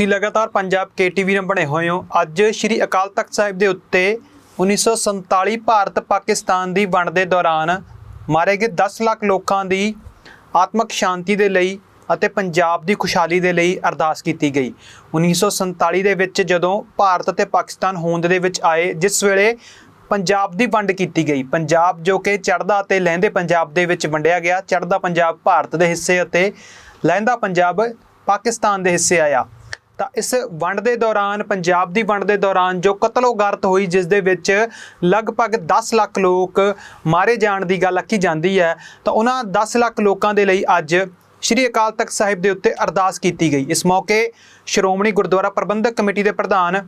ਤੁਸੀਂ ਲਗਾਤਾਰ ਪੰਜਾਬ KTV ਨਾਲ ਬਣੇ ਹੋਏ ਹੋ। ਅੱਜ ਸ਼੍ਰੀ ਅਕਾਲ ਤਖਤ ਸਾਹਿਬ ਦੇ ਉੱਤੇ 1947 ਭਾਰਤ ਪਾਕਿਸਤਾਨ ਦੀ ਵੰਡ ਦੇ ਦੌਰਾਨ ਮਾਰੇ ਗਏ 10 ਲੱਖ ਲੋਕਾਂ ਦੀ ਆਤਮਿਕ ਸ਼ਾਂਤੀ ਦੇ ਲਈ ਅਤੇ ਪੰਜਾਬ ਦੀ ਖੁਸ਼ਹਾਲੀ ਦੇ ਲਈ ਅਰਦਾਸ ਕੀਤੀ ਗਈ। 1947 ਦੇ ਵਿੱਚ ਜਦੋਂ ਭਾਰਤ ਅਤੇ ਪਾਕਿਸਤਾਨ ਹੋਂਦ ਦੇ ਵਿੱਚ ਆਏ, ਜਿਸ ਵੇਲੇ ਪੰਜਾਬ ਦੀ ਵੰਡ ਕੀਤੀ ਗਈ। ਪੰਜਾਬ ਜੋ ਕਿ ਚੜ੍ਹਦਾ ਅਤੇ ਲਹਿੰਦੇ ਪੰਜਾਬ ਦੇ ਵਿੱਚ ਵੰਡਿਆ ਗਿਆ। ਚੜ੍ਹਦਾ ਪੰਜਾਬ ਭਾਰਤ ਦੇ ਹਿੱਸੇ ਅਤੇ ਲਹਿੰਦਾ ਪੰਜਾਬ ਪਾਕਿਸਤਾਨ ਦੇ ਹਿੱਸੇ ਆਇਆ। ਤਾਂ ਇਸ ਵੰਡ ਦੇ ਦੌਰਾਨ, ਪੰਜਾਬ ਦੀ ਵੰਡ ਦੇ ਦੌਰਾਨ ਜੋ ਕਤਲੋਗਾਰਤ ਹੋਈ, ਜਿਸ ਦੇ ਵਿੱਚ ਲਗਭਗ 10 ਲੱਖ ਲੋਕ ਮਾਰੇ ਜਾਣ ਦੀ ਗੱਲ ਆਖੀ ਜਾਂਦੀ ਹੈ, ਤਾਂ ਉਹਨਾਂ 10 ਲੱਖ ਲੋਕਾਂ ਦੇ ਲਈ ਅੱਜ ਸ਼੍ਰੀ ਅਕਾਲ ਤਖਤ ਸਾਹਿਬ ਦੇ ਉੱਤੇ ਅਰਦਾਸ ਕੀਤੀ ਗਈ। ਇਸ ਮੌਕੇ ਸ਼੍ਰੋਮਣੀ ਗੁਰਦੁਆਰਾ ਪ੍ਰਬੰਧਕ ਕਮੇਟੀ ਦੇ ਪ੍ਰਧਾਨ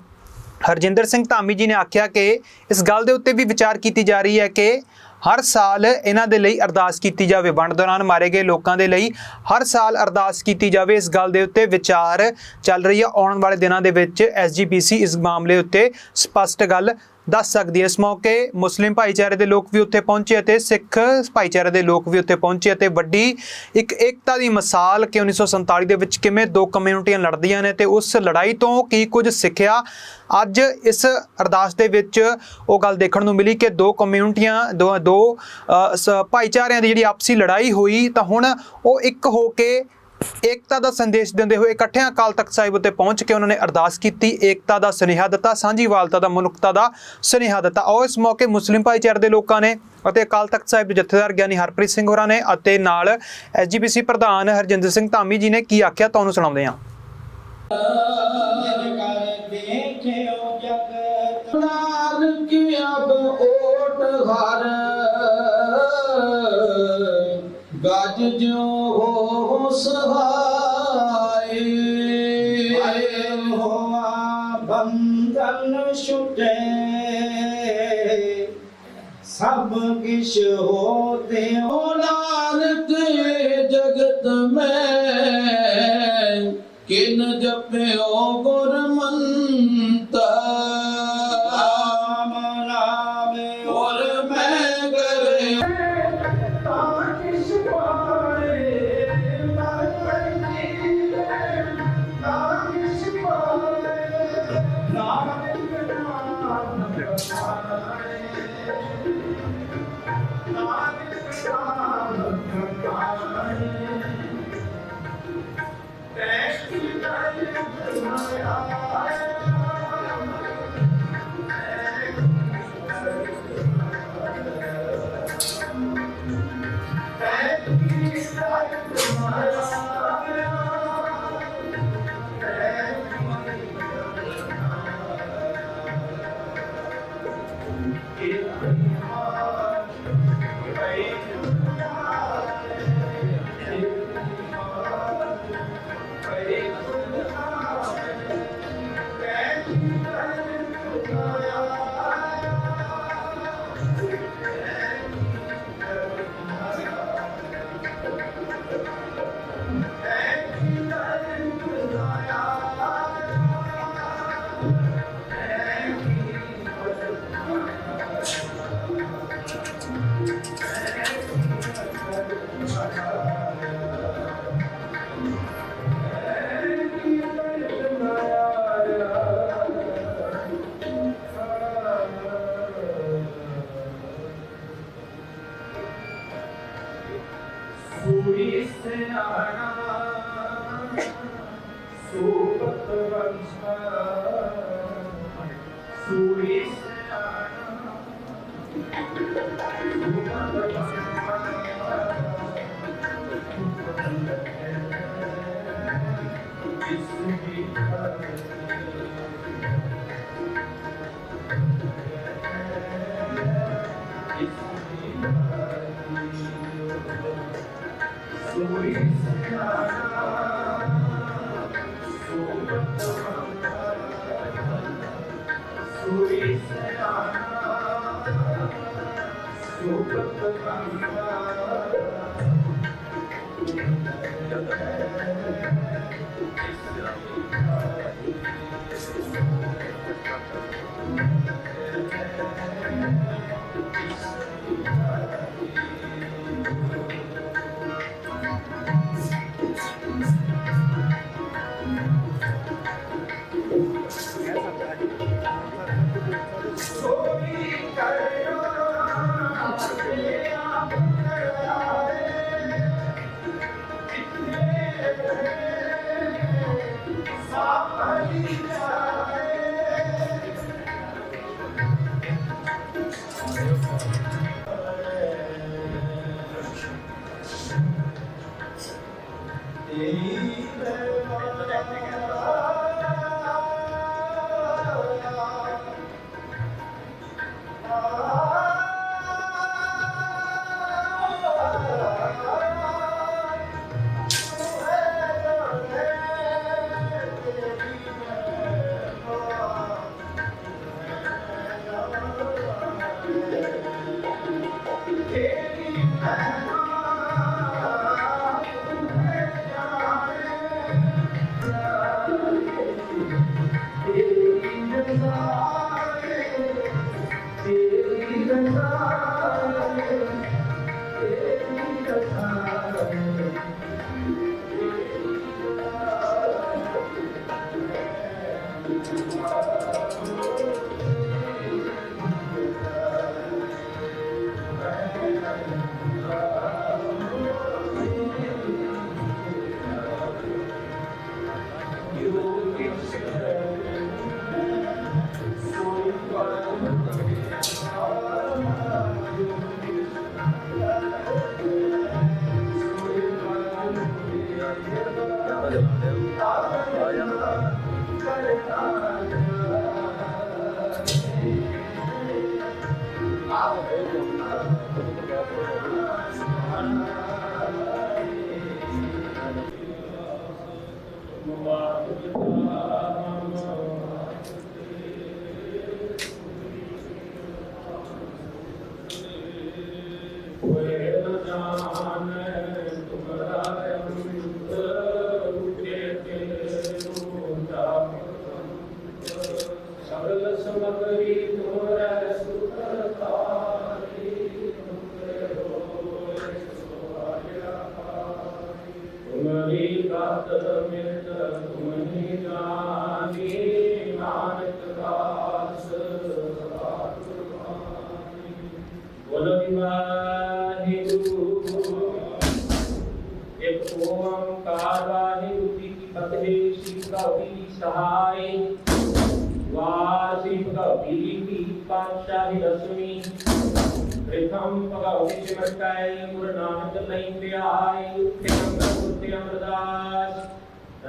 ਹਰਜਿੰਦਰ ਸਿੰਘ ਧਾਮੀ ਜੀ ਨੇ ਆਖਿਆ ਕਿ ਇਸ ਗੱਲ ਦੇ ਉੱਤੇ ਵੀ ਵਿਚਾਰ ਕੀਤੀ ਜਾ ਰਹੀ ਹੈ ਕਿ ਹਰ ਸਾਲ ਇਹਨਾਂ ਦੇ ਲਈ ਅਰਦਾਸ ਕੀਤੀ ਜਾਵੇ। ਵੰਡ ਦੌਰਾਨ ਮਾਰੇ ਗਏ ਲੋਕਾਂ ਦੇ ਲਈ ਹਰ ਸਾਲ ਅਰਦਾਸ ਕੀਤੀ ਜਾਵੇ। ਇਸ ਗੱਲ ਦੇ ਉੱਤੇ ਵਿਚਾਰ ਚੱਲ ਰਹੀ ਹੈ। ਆਉਣ ਵਾਲੇ ਦਿਨਾਂ ਦੇ ਵਿੱਚ SGPC ਇਸ ਮਾਮਲੇ ਉੱਤੇ ਸਪਸ਼ਟ ਗੱਲ ਦੱਸ ਸਕਦੀ ਹੈ। ਇਸ ਮੌਕੇ ਮੁਸਲਿਮ ਭਾਈਚਾਰੇ ਦੇ ਲੋਕ ਵੀ ਉੱਥੇ ਪਹੁੰਚੇ ਅਤੇ ਸਿੱਖ ਭਾਈਚਾਰੇ ਦੇ ਲੋਕ ਵੀ ਉੱਥੇ ਪਹੁੰਚੇ ਅਤੇ ਵੱਡੀ ਇੱਕ ਏਕਤਾ ਦੀ ਮਿਸਾਲ ਕਿ 1947 ਦੇ ਵਿੱਚ ਕਿਵੇਂ ਦੋ ਕਮਿਊਨਿਟੀਆਂ ਲੜਦੀਆਂ ਨੇ ਤੇ ਉਸ ਲੜਾਈ ਤੋਂ ਕੀ ਕੁਝ ਸਿੱਖਿਆ। ਅੱਜ ਇਸ ਅਰਦਾਸ ਦੇ ਵਿੱਚ ਉਹ ਗੱਲ ਦੇਖਣ ਨੂੰ ਮਿਲੀ ਕਿ ਦੋ ਕਮਿਊਨਿਟੀਆਂ, ਦੋ ਭਾਈਚਾਰਿਆਂ ਦੀ ਜਿਹੜੀ ਆਪਸੀ ਲੜਾਈ ਹੋਈ, ਤਾਂ ਹੁਣ ਉਹ ਇੱਕ ਹੋ ਕੇ ਏਕਤਾ ਦਾ ਸੰਦੇਸ਼ ਦਿੰਦੇ ਹੋਏ ਇਕੱਠਿਆਂ ਅਕਾਲ ਤਖਤ ਸਾਹਿਬ ਉੱਤੇ ਪਹੁੰਚ ਕੇ ਉਹਨਾਂ ਨੇ ਅਰਦਾਸ ਕੀਤੀ, ਏਕਤਾ ਦਾ ਸੁਨੇਹਾ ਦਿੱਤਾ, ਸਾਂਝੀਵਾਲਤਾ ਦਾ, ਮਨੁੱਖਤਾ ਦਾ ਸੁਨੇਹਾ ਦਿੱਤਾ। ਆਓ ਇਸ ਮੌਕੇ ਮੁਸਲਿਮ ਭਾਈਚਾਰੇ ਦੇ ਲੋਕਾਂ ਨੇ ਅਤੇ ਅਕਾਲ ਤਖਤ ਸਾਹਿਬ ਦੇ ਜਥੇਦਾਰ ਗਿਆਨੀ ਹਰਪ੍ਰੀਤ ਸਿੰਘ ਹੋਰਾਂ ਨੇ ਅਤੇ ਨਾਲ SGPC ਪ੍ਰਧਾਨ ਹਰਜਿੰਦਰ ਸਿੰਘ ਧਾਮੀ ਜੀ ਨੇ ਕੀ ਆਖਿਆ, ਤੁਹਾਨੂੰ ਸੁਣਾਉਂਦੇ ਹਾਂ। गज जो हो सहाय होवा बंधन छुटे सब किश होते हो नानक जगत में किन जप्यो गुरमंता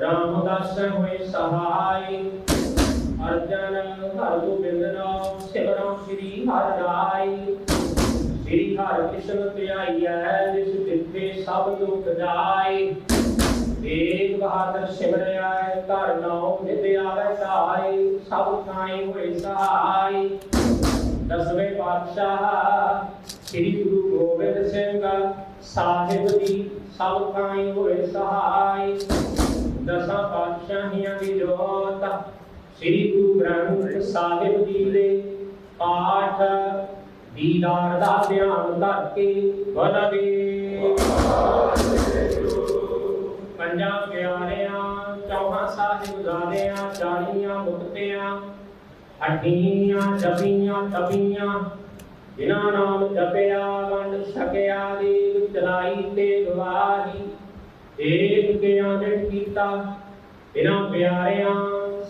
रामदास होए सहाय अर्जन हर गोबिंद नाम सिमरन श्री हर राय श्री हर कृष्ण ध्याइयै जिस तिथे सब दुख जाय तेग बहादुर सिमरिया घर नाम नित आवे सहाय सब थाई होए सहाय दसवें पातशाह श्री गुरु गोबिंद सिंह साहिब जी सब थाई होए सहाय दसां पातशाहियां दी जोत श्री गुरु ग्रंथ साहिब जी दे पाठ दीदार दा ध्यान करके बलदे पंजां प्यारियां चौहां साहिबजादियां 40 मुक्तियां अठीयां जपियां तपियां जिन्हां नाम जपिया वंड छकिया देव चलाई ते गवाही एक किया निठ कीता इन्हां प्यारियां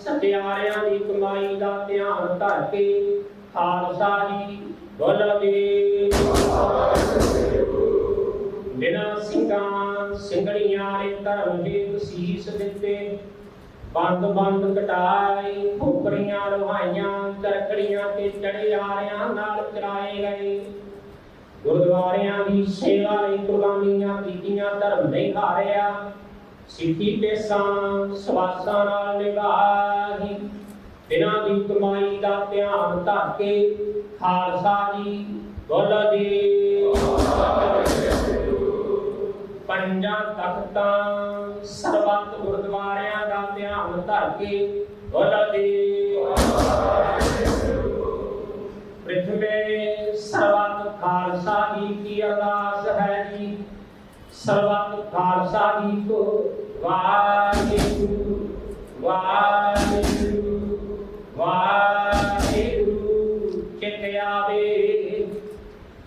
सत्यारियां दी कमाई दा ध्यान धर के खालसा जी बोलदे बिना सिंगां सिंगड़ियां ने धर्म दे सीस दिते बंद बंद कटाई खोपड़ियां लोहाइयां चरखड़ियां ते चढ़े आरियां नाल चराए गए गुरुद्वारियां दी सेवा लई कुर्बानियां कीतियां धर्म नहीं हारिया सिੱਖੀ पेसां ਸਵਾਸਾਂ नाल निभाही इन्हां दी कमाई दा ध्यान धर के खालसा जी बोलदे पंजां तख्तां सरबत गुरुद्वारियां दा ध्यान धर के बोलदे पृथ्वी सरबत खालसा जी की अरदास है जी सर्वत खालसा जी को वाहिगुरु वाहिगुरु वाहिगुरु चित आवे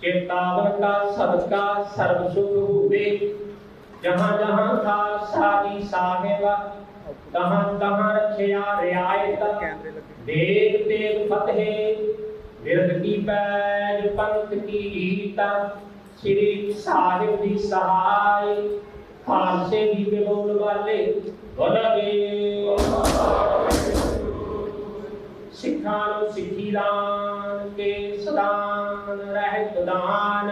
चितावन का सबका सर्व सुख हुए जहाँ जहाँ खालसा जी साहेबा तहाँ तहाँ रखिया रियायत देख देख फतेह ਬਿਰਧ ਕੀ ਪੈਜ ਪੰਥ ਕੀ ਰੀਤਾ ਸ੍ਰੀ ਸਾਹਿਬ ਦੀ ਸਹਾਈ ਖਾਲਸੇ ਦੀ ਦੇ ਬੋਲ ਵਾਲੇ ਬੋਲਗੇ ਸਿੱਖਾਂ ਨੂੰ ਸਿੱਖੀ ਦਾਨ ਕੇ ਸਦਾਨ ਰਹਿਤ ਦਾਨ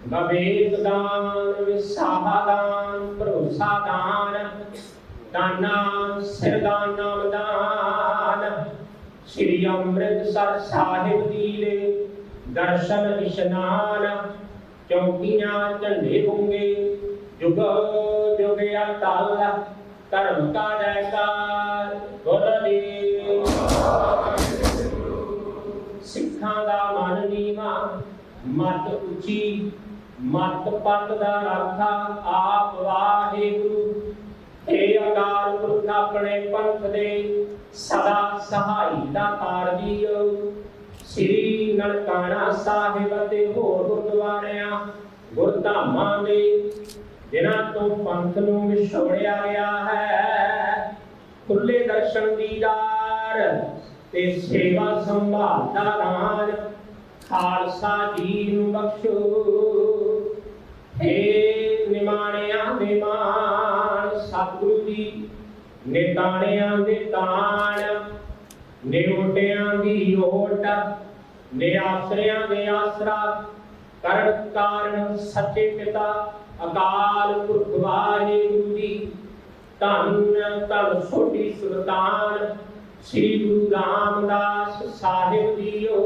ਵਿਵੇਕ ਦਾਨ ਵਿਸਾਹਾ ਦਾਨ ਭਰੋਸਾ ਦਾਨ ਦਾਨਾ ਸਿਰਦਾਨ ਨਾਮ ਦਾਨ ਸ੍ਰੀ ਅੰਮ੍ਰਿਤਸਰ ਸਾਹਿਬ ਦੀ ਦੇ ਦਰਸ਼ਨ ਇਸ਼ਨਾਨ ਚੌਕੀਆਂ ਝੰਡੇ ਗੁੰਗੇ ਜੁਗ ਜੁਗ ਅਟਲ ਧਰਮ ਕਾ ਜੈਕਾਰ ਬੋਲਦੇ ਸਿੱਖਾਂ ਦਾ ਮਨ ਨੀਵਾਂ ਮਤ ਉੱਚੀ ਮਤ ਪੱਤ ਦਾ ਰਾਖਾ ਆਪ ਵਾਹਿਗੁਰੂ ਏ ਅਕਾਲ ਪੁਰਖ ਆਪਣੇ ਪੰਥ ਦੇ ਸਦਾ ਸਹਾਈ ਦਾ ਕਾਰਜੀਓ ਸ੍ਰੀ ਨਨਕਾਣਾ ਸਾਹਿਬ ਅਤੇ ਹੋਰ ਗੁਰਦੁਆਰਿਆਂ ਗੁਰਧਾਮਾਂ ਦੇ ਜਿਨ੍ਹਾਂ ਤੋਂ ਪੰਥ ਨੂੰ ਵਿਛੋੜਿਆ ਗਿਆ ਹੈ ਖੁੱਲੇ ਦਰਸ਼ਨ ਦੀਦਾਰ ਤੇ ਸੇਵਾ ਸੰਭਾਲ ਦਾ ਦਾਨ ਖਾਲਸਾ ਜੀ ਨੂੰ ਬਖਸ਼ੋ ਏ ਨਿਮਾਣਿਆਂ ਦੇ ਮਾਣ ਸਤਿਗੁਰੂ ਜੀ ਨਿਤਾਣਿਆਂ ਦੇ ਤਾਣ ਨਿਉਟਿਆਂ ਦੀ ਓਟ ਨਿਆਸਰਿਆਂ ਦੇ ਆਸਰਾ ਕਰਨ ਕਾਰਨ ਸੱਚੇ ਪਿਤਾ ਅਕਾਲ ਪੁਰਖ ਵਾਹਿਗੁਰੂ ਜੀ ਧੰਨ ਧੰਨ ਸੋਢੀ ਸੁਲਤਾਨ ਸ੍ਰੀ ਗੁਰੂ ਰਾਮਦਾਸ ਸਾਹਿਬ ਜੀਓ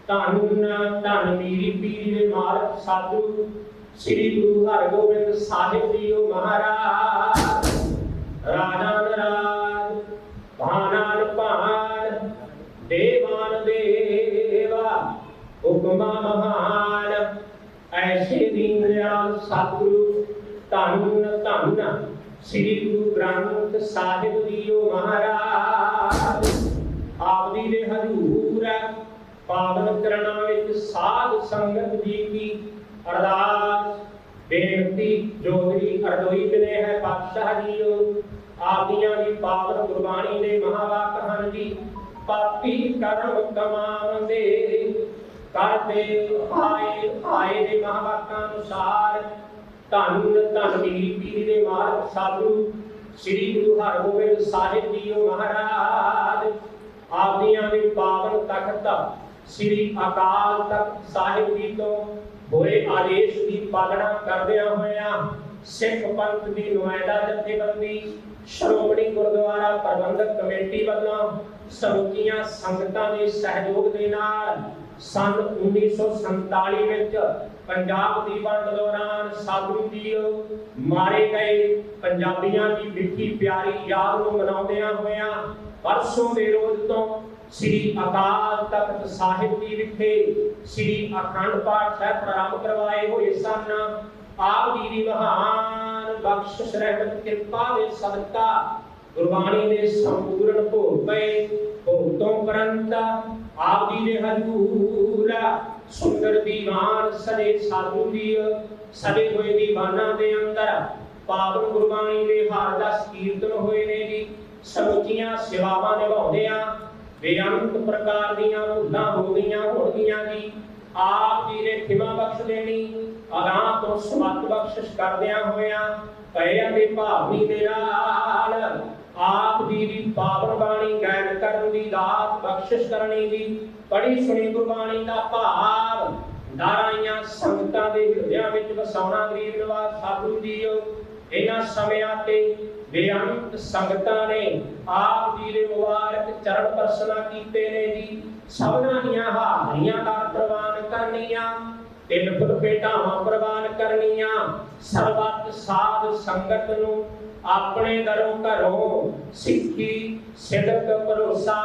ਧੰਨ ਧੰਨ ਮੀਰੀ ਪੀਰ ਦੇ ਮਾਲਕ ਸਾਧੂ ਸ੍ਰੀ ਗੁਰੂ ਹਰਗੋਬਿੰਦ ਸਾਹਿਬ ਜੀਓ ਮਹਾਰਾਜ ਰਾਜਾ ਨਰਾਜ ਭਾਨਾਨ ਭਾਨ ਦੇਵਾਨ ਦੇਵਾ ਹੁਕਮਾ ਮਹਾਨ ਐਸੇ ਦੀਨ ਦਿਆਲ ਸਤਿਗੁਰੂ ਧੰਨ ਧੰਨ ਸ੍ਰੀ ਗੁਰੂ ਗ੍ਰੰਥ ਸਾਹਿਬ ਜੀਓ ਮਹਾਰਾਜ ਆਪ ਜੀ ਦੇ ਹਜ਼ੂਰ ਪਾਵਨ ਕਰਨਾ ਵਿੱਚ ਸਾਧ ਸੰਗਤ ਜੀ ਕੀ ਅਰਦਾਸ ਬੇਨਤੀ ਜੋਗਰੀ ਅਰਦੋਈ ਬਨੇ ਹੈ ਪਾਤਸ਼ਾਹ ਜੀਓ ਆਪਦੀਆਂ ਦੀ ਪਾਵਨ ਗੁਰਬਾਣੀ ਦੇ ਮਹਾਵਾਕ ਹਨ ਜੀ ਪਾਪੀ ਕਰਮ ਕਮਾਵੰਦੇ ਕਰਦੇ ਆਏ ਆਏ ਦੇ ਮਹਾਵਾਕਾਂ ਅਨੁਸਾਰ ਧੰਨ ਧੰਨ ਮੀਰੀ ਪੀਰੀ ਦੇ ਮਾਰਗ ਸਾਧੂ ਸ੍ਰੀ ਗੁਰੂ ਹਰਗੋਬਿੰਦ ਸਾਹਿਬ ਜੀਓ ਮਹਾਰਾਜ ਆਪਦੀਆਂ ਦੀ ਪਾਵਨ ਤਖਤ ਸ੍ਰੀ ਅਕਾਲ ਤਖਤ ਸਾਹਿਬ ਜੀ ਤੋਂ ਹੋਏ ਆਦੇਸ਼ ਦੀ ਪਾਲਣਾ ਕਰਦਿਆਂ ਹੋਇਆਂ ਸਿੱਖ ਪੰਥ ਦੀ ਨੁਮਾਇੰਦਾ ਜਥੇਬੰਦੀ ਸ਼੍ਰੋਮਣੀ ਗੁਰਦੁਆਰਾ ਪ੍ਰਬੰਧਕ ਕਮੇਟੀ ਵੱਲੋਂ ਸਮੁੱਚੀਆਂ ਸੰਗਤਾਂ ਦੇ ਸਹਿਯੋਗ ਦੇ ਨਾਲ ਸੰਨ 1947 ਵਿੱਚ ਪੰਜਾਬ ਦੀ ਵੰਡ ਦੌਰਾਨ ਸਾਧੂ ਜੀ ਮਾਰੇ ਗਏ ਪੰਜਾਬੀਆਂ ਦੀ ਮਿੱਠੀ ਪਿਆਰੀ ਯਾਦ ਨੂੰ ਮਨਾਉਂਦਿਆਂ ਹੋਇਆਂ ਪਰਸੋਂ ਦੇ ਰੋਜ਼ ਤੋਂ ਸ੍ਰੀ ਅਕਾਲ ਤਖਤ ਸਾਹਿਬ ਜੀ ਵਿਖੇ ਸ੍ਰੀ ਅਖੰਡ ਪਾਠ ਸਾਹਿਬ ਪ੍ਰਾਰੰਭ ਕਰਵਾਏ ਹੋਏ ਸਨ ਆਪ ਜੀ ਦੀ ਮਹਾਨ ਬਖਸ਼ਿਸ਼ ਰਹਿਮਤ ਕਿਰਪਾ ਦੇ ਸਦਕਾ ਗੁਰਬਾਣੀ ਦੇ ਸੰਪੂਰਨ ਭੋਗ ਪਏ ਭੋਗ ਤੋਂ ਉਪਰੰਤ ਆਪ ਜੀ ਦੇ ਹਜ਼ੂਰ ਸੁੰਦਰ ਦੀਵਾਨ ਸਦੇ ਸਾਧੂ ਜੀ ਸਦੇ ਹੋਏ ਦੀਵਾਨਾਂ ਦੇ ਅੰਦਰ ਪਾਵਨ ਗੁਰਬਾਣੀ ਦੇ ਹਾਰ ਦਸ ਕੀਰਤਨ ਹੋਏ ਨੇ ਜੀ ਸਮੁੱਚੀਆਂ ਸੇਵਾਵਾਂ ਨਿਭਾਉਂਦਿਆਂ ਬੇਅੰਤ ਪ੍ਰਕਾਰ ਦੀਆਂ ਭੁੱਲਾਂ ਹੋ ਗਈਆਂ ਹੋਣਗੀਆਂ ਜੀ ਆਪ ਜੀ ਨੇ ਖਿਮਾ ਬਖਸ਼ ਦੇਣੀ ਅਗਾਂਹ ਤੋਂ ਸਮਤ ਬਖਸ਼ਿਸ਼ ਕਰਦਿਆਂ ਹੋਇਆਂ ਪਏ ਅਤੇ ਭਾਵਨੀ ਦੇ ਨਾਲ ਆਪ ਜੀ ਦੀ ਪਾਵਨ ਬਾਣੀ ਗਾਇਨ ਕਰਨ ਦੀ ਦਾਤ ਬਖਸ਼ਿਸ਼ ਕਰਨੀ ਜੀ ਪੜੀ ਸੁਣੀ ਗੁਰਬਾਣੀ ਦਾ ਭਾਵ ਨਾਰਾਇਆਂ ਸੰਗਤਾਂ ਦੇ ਹਿਰਦਿਆਂ ਵਿੱਚ ਵਸਾਉਣਾ ਗਰੀਬ ਨਿਵਾਸ ਸਾਧੂ ਜੀਓ ਇਹਨਾਂ ਸਮਿਆਂ ਤੇ ਬੇਅੰਤ ਸੰਗਤਾਂ ਨੇ ਆਪ ਜੀ ਦੇ ਮੁਬਾਰਕ ਚਰਨ ਪਰਸਨਾ ਕੀਤੇ ਨੇ ਜੀ ਸਭਨਾਂ ਦੀਆਂ ਹਾਜ਼ਰੀਆਂ ਦਾ ਪ੍ਰਵਾਨ ਕਰਨੀਆਂ ਤਿੰਨ ਫੁੱਲ ਭੇਟਾਵਾਂ ਪ੍ਰਵਾਨ ਕਰਨੀਆਂ ਸਰਬੱਤ ਸਾਧ ਸੰਗਤ ਨੂੰ ਆਪਣੇ ਦਰੋਂ ਘਰੋਂ ਸਿੱਖੀ ਸਿਦਕ ਭਰੋਸਾ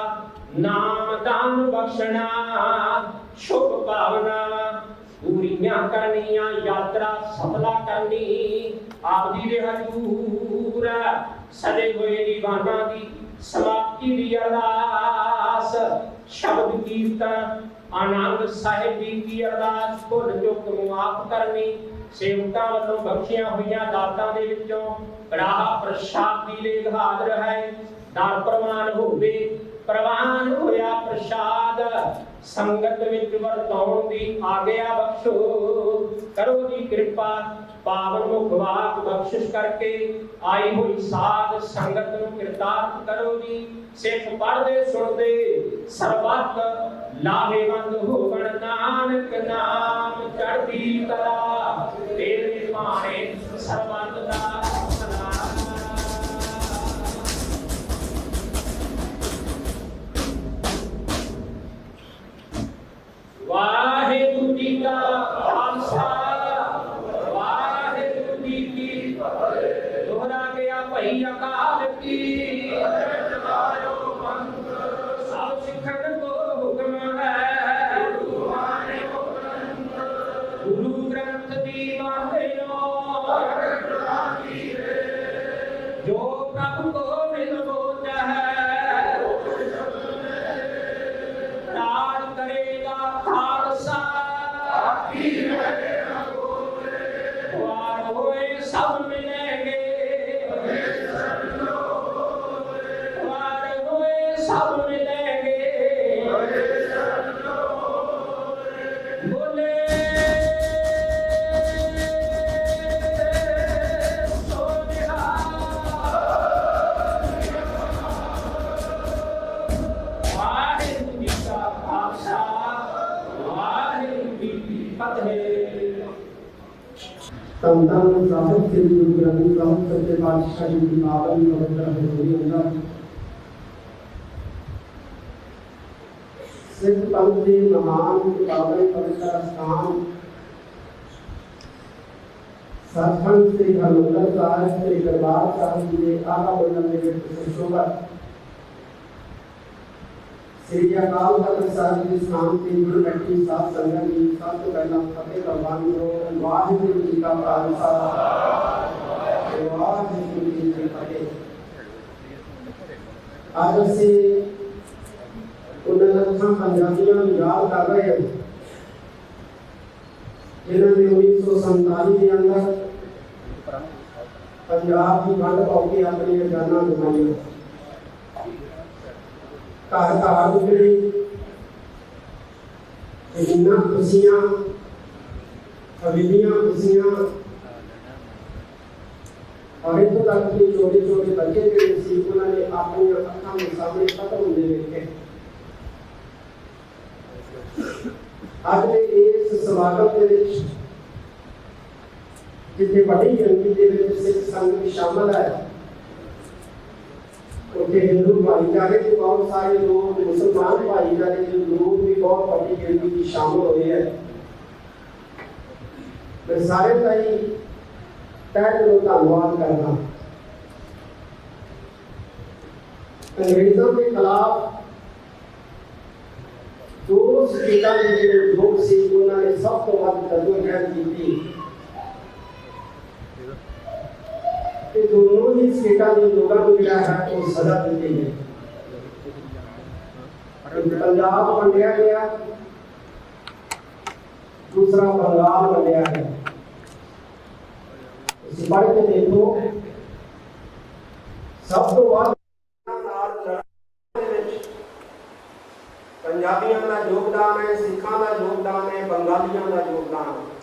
ਨਾਮ ਦਾਨ ਬਖਸ਼ਣਾ ਸ਼ੁਭ ਭਾਵਨਾ ਪੂਰੀਆਂ ਕਰਨੀਆਂ ਯਾਤਰਾ ਸਫਲਾ ਕਰਨੀ ਆਪ ਜੀ ਦੇ ਹਜ਼ੂਰ ਸਦੇ ਹੋਏ ਦੀਵਾਨਾਂ ਦੀ ਸਮਾਪਤੀ ਦੀ ਅਰਦਾਸ ਸ਼ਬਦ ਕੀਰਤਨ ਆਨੰਦ ਸਾਹਿਬ ਜੀ ਦੀ ਅਰਦਾਸ ਭੁੱਲ ਚੁੱਕ ਮੁਆਫ ਕਰਨੀ ਸੇਵਕਾਂ ਵੱਲੋਂ ਬਖਸ਼ੀਆਂ ਹੋਈਆਂ ਦਾਤਾਂ ਦੇ ਵਿੱਚੋਂ ਰਾਹ ਪ੍ਰਸ਼ਾਦ ਦੀ ਲੇਖ ਹਾਜ਼ਰ ਹੈ ਦਾਨ ਪ੍ਰਵਾਨ ਹੋਵੇ ਪ੍ਰਵਾਨ ਹੋਇਆ ਪ੍ਰਸ਼ਾਦ ਸੰਗਤ ਵਿੱਚ ਵਰਤਾਉਣ ਦੀ ਆਗਿਆ ਬਖਸ਼ੋ। ਕਰੋ ਜੀ ਕਿਰਪਾ ਪਾਵਨ ਮੁਖ ਵਾਕ ਬਖਸ਼ਿਸ਼ ਕਰਕੇ ਆਈ ਹੋਈ ਸਾਧ ਸੰਗਤ ਨੂੰ ਕਿਰਤਾਰਥ ਕਰੋ ਜੀ। ਸਿੱਖ ਪੜ੍ਹਦੇ ਸੁਣਦੇ ਸਰਬੱਤ ਲਾਹੇਵੰਦ ਹੋਵਣ। ਨਾਨਕ ਨਾਮ ਚੜ੍ਹਦੀ ਕਲਾ ਤੇਰੇ ਭਾਣੇ ਸਰਬੱਤ ਦਾ ਭਲਾ। ਵਾਹਿਗੁਰੂ ਜੀ ਕਾ ਖਾਲਸਾ ਵਾਹਿਗੁਰੂ ਜੀ ਕੀ ਫਤਿਹ। ਦੁਹਰਾ ਗਿਆ ਭਈ ਅਕਾਲ ਕੀ ਸਭ ਸਿੱਖਣ ਕੋ ਹੁਕਮ ਹੈ। ਗੁਰੂ ਗ੍ਰੰਥ ਦੀ ਬਾਣੀ ਜੋ ਪ੍ਰਭੂ ਕੋ ਮਿਲ ਬੋਝ ਹੈ। ਰਾਜ ਕਰੇਗਾ ਖਾਲਸਾ ਵਾਰ ਹੋਏ ਸਭ ਮਿਲੇਂਗੇ। ਵਾਰ ਹੋਏ ਸਭ ਮਿਲੇਂਗੇ। ਬੋਲੇ ਸੋ ਨਿਹਾਲ। ਵਾਹਿਗੁਰੂ ਜੀ ਕਾ ਖਾਲਸਾ ਵਾਹਿਗੁਰੂ ਜੀ ਕੀ ਫਤਿਹ। ਧੰਨ ਸਾਹਿਬ ਸ੍ਰੀ ਗੁਰੂ ਗ੍ਰੰਥ ਸਾਹਿਬ ਸੱਚੇ ਪਾਤਸ਼ਾਹ ਜੀ ਦੀ ਪਾਵਨ ਪਵਿੱਤਰ ਹਜ਼ੂਰੀ ਅੰਦਰ ਸਿੱਖ ਪੰਥ ਦੇ ਮਹਾਨ ਪਾਵਨ ਪਵਿੱਤਰ ਸਥਾਨ ਸਤਿਗੁਰੂ ਸ੍ਰੀ ਹਰਿਮੰਦਰ ਸਾਹਿਬ ਸ੍ਰੀ ਦਰਬਾਰ ਸਾਹਿਬ ਜੀ ਦੇ ਆਗਾ ਮੰਡਲ ਦੇ ਵਿੱਚ ਸੁਸ਼ੋਭਿਤ ਸ੍ਰੀ ਅਕਾਲ ਤਖ਼ਤ ਸਾਹਿਬ ਦੇ ਸਥਾਨ ਤੇ ਗੁਰੂ ਬੈਠੀ ਸਾਧ ਸੰਗਤ ਦੀ ਸਭ ਤੋਂ ਪਹਿਲਾਂ ਫਤਿਹ ਪ੍ਰਵਾਨ ਕਰੋ। ਵਾਹਿਗੁਰੂ ਜੀ ਕਾ ਖਾਲਸਾ ਵਾਹਿਗੁਰੂ ਜੀ ਕੀ ਫਤਿਹ। ਅੱਜ ਅਸੀਂ ਉਹਨਾਂ ਲੱਖਾਂ ਪੰਜਾਬੀਆਂ ਨੂੰ ਯਾਦ ਕਰ ਰਹੇ ਹਾਂ ਜਿਨ੍ਹਾਂ ਨੇ 1947 ਦੇ ਅੰਦਰ ਪੰਜਾਬ ਦੀ ਵੰਡ ਪਾਉ ਕੇ ਆਪਣੀਆਂ ਜਾਨਾਂ ਗਵਾਈਆਂ। ਘਰ ਘਰ ਉਜੜੇ ਇੰਨਾ ਖੁਸ਼ੀਆਂ ਹਵੇਲੀਆਂ ਖੁਸ਼ੀਆਂ ਔਰ ਇੱਥੋਂ ਤੱਕ ਕਿ ਛੋਟੇ ਛੋਟੇ ਬੱਚੇ ਜਿਹੜੇ ਸੀ ਉਹਨਾਂ ਨੇ ਆਪਣੀਆਂ ਅੱਖਾਂ ਦੇ ਸਾਹਮਣੇ ਖਤਮ ਹੁੰਦੇ ਵੇਖੇ। ਅੱਜ ਦੇ ਇਸ ਸਮਾਗਮ ਦੇ ਵਿੱਚ ਜਿੱਥੇ ਵੱਡੀ ਗਿਣਤੀ ਦੇ ਵਿੱਚ ਸਿੱਖ ਸੰਗਤ ਸ਼ਾਮਲ ਹੈ ਉੱਥੇ ਹਿੰਦੂ ਭਾਈਚਾਰੇ ਦੇ ਬਹੁਤ ਸਾਰੇ ਲੋਕ ਮੁਸਲਮਾਨ ਭਾਈਚਾਰੇ ਦੇ ਲੋਕ ਵੀ ਬਹੁਤ ਵੱਡੀ ਗਿਣਤੀ ਵਿੱਚ ਸ਼ਾਮਲ ਹੋਏ ਹੈ। ਮੈਂ ਸਾਰੇ ਦਾ ਹੀ ਤਹਿ ਦਿਲੋਂ ਧੰਨਵਾਦ ਕਰਦਾ। ਅੰਗਰੇਜ਼ਾਂ ਦੇ ਖਿਲਾਫ ਦੋ ਸਟੇਟਾਂ ਦੇ ਜਿਹੜੇ ਲੋਕ ਸੀ ਉਹਨਾਂ ਨੇ ਸਭ ਤੋਂ ਵੱਧ ਜਦੋਜਹਿਦ ਕੀਤੀ ਤੇ ਦੋਨੋਂ ਹੀ ਸਟੇਟਾਂ ਦੇ ਲੋਕਾਂ ਨੂੰ ਜਿਹੜਾ ਹੈ ਉਹ ਸਜ਼ਾ ਦਿੱਤੀ ਗਈ। ਪੰਜਾਬ ਵੰਡਿਆ ਗਿਆ, ਦੂਸਰਾ ਬੰਗਾਲ ਵੰਡਿਆ ਗਿਆ। ਤੁਸੀਂ ਪੜ੍ਹ ਕੇ ਦੇਖੋ ਸਭ ਤੋਂ ਵੱਧ ਪੰਜਾਬੀਆਂ ਦਾ ਯੋਗਦਾਨ ਹੈ, ਸਿੱਖਾਂ ਦਾ ਯੋਗਦਾਨ ਹੈ, ਬੰਗਾਲੀਆਂ ਦਾ ਯੋਗਦਾਨ ਹੈ।